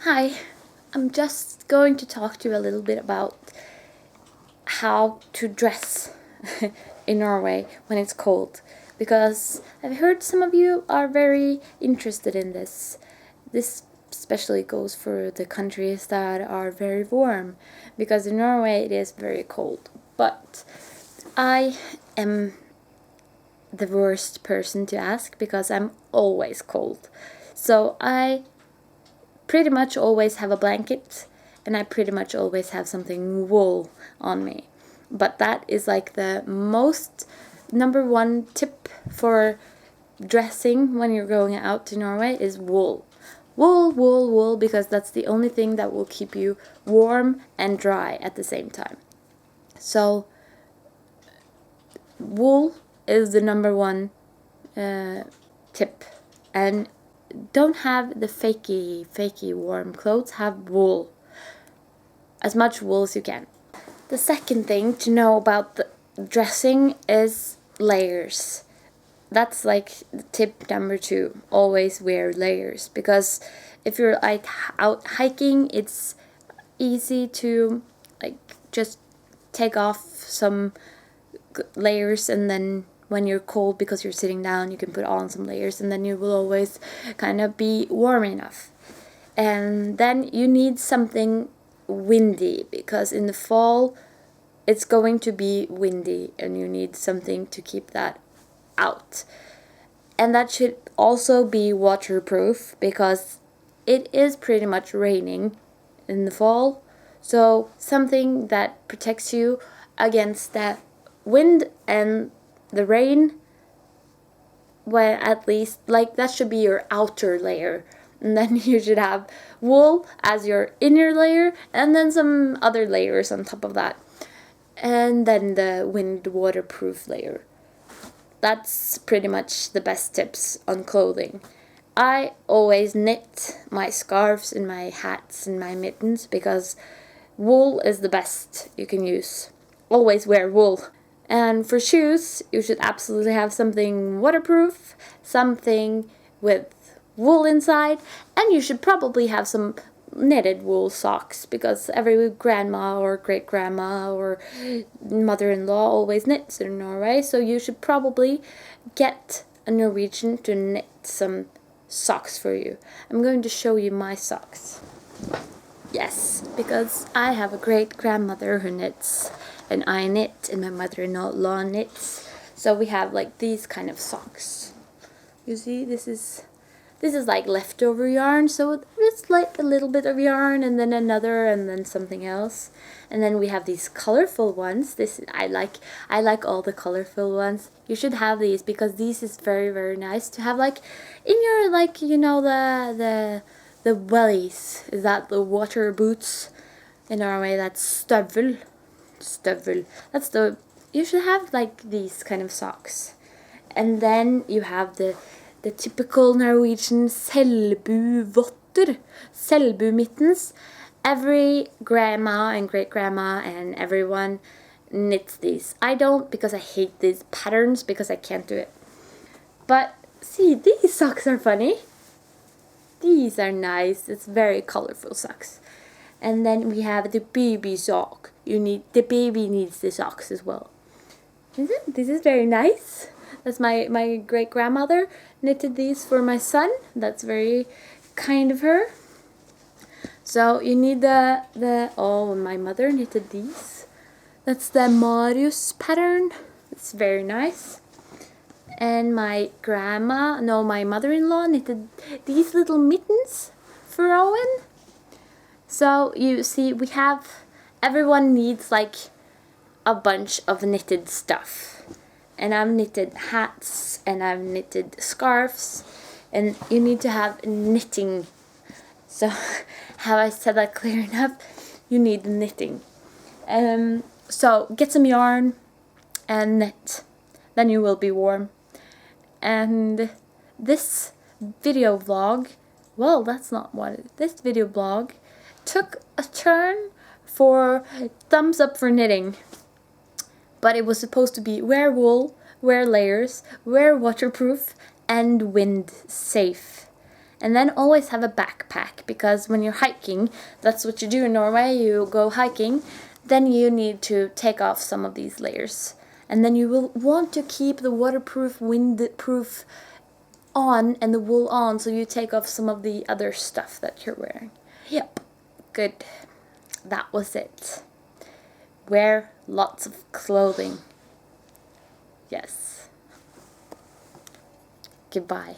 Hi, I'm just going to talk to you a little bit about how to dress in Norway when it's cold, because I've heard some of you are very interested in this. This especially goes for the countries that are very warm, because in Norway it is very cold. But I am the worst person to ask because I'm always cold. So I pretty much always have a blanket, and I pretty much always have something wool on me. But that is like the most number one tip for dressing when you're going out to Norway is wool. Wool, wool, wool, because that's the only thing that will keep you warm and dry at the same time. So wool is the number one tip. And don't have the fakey warm clothes. Have wool, as much wool as you can. The second thing to know about the dressing is layers. That's like tip number 2. Always wear layers, because if you're like out hiking, it's easy to like just take off some layers, and then when you're cold because you're sitting down, you can put on some layers, and then you will always kind of be warm enough. And then you need something windy, because in the fall it's going to be windy and you need something to keep that out. And that should also be waterproof, because it is pretty much raining in the fall. So something that protects you against that wind and the rain, well, at least, like, that should be your outer layer. And then you should have wool as your inner layer, and then some other layers on top of that. And then the wind waterproof layer. That's pretty much the best tips on clothing. I always knit my scarves and my hats and my mittens, because wool is the best you can use. Always wear wool. And for shoes, you should absolutely have something waterproof, something with wool inside, and you should probably have some knitted wool socks, because every grandma or great-grandma or mother-in-law always knits in Norway, so you should probably get a Norwegian to knit some socks for you. I'm going to show you my socks. Yes, because I have a great-grandmother who knits, and I knit, and my mother-in-law knits. So we have like these kind of socks. You see, this is like leftover yarn, so it's like a little bit of yarn, and then another, and then something else. And then we have these colorful ones. I like all the colorful ones. You should have these, because these is very, very nice to have like in your, like, you know, the wellies. Is that the water boots? In Norway, that's støvel. That's you should have like these kind of socks. And then you have the typical Norwegian selbuvotter, selbu mittens. Every grandma and great-grandma and everyone knits these. I don't, because I hate these patterns, because I can't do it. But see, these socks are funny. These are nice. It's very colorful socks. And then we have the baby sock. The baby needs the socks as well. This is very nice. That's my great-grandmother knitted these for my son. That's very kind of her. So you need oh, my mother knitted these. That's the Marius pattern. It's very nice. And my mother-in-law knitted these little mittens for Owen. So you see, everyone needs like a bunch of knitted stuff. And I've knitted hats, and I've knitted scarves, and you need to have knitting. So have I said that clear enough? You need knitting. So get some yarn and knit. Then you will be warm. And this video vlog, well, that's not what it is. This video blog took a turn for thumbs up for knitting. But it was supposed to be wear wool, wear layers, wear waterproof, and wind safe. And then always have a backpack, because when you're hiking, that's what you do in Norway, you go hiking, then you need to take off some of these layers. And then you will want to keep the waterproof, windproof on and the wool on, so you take off some of the other stuff that you're wearing. Yep, good. That was it. Wear lots of clothing. Yes. Goodbye.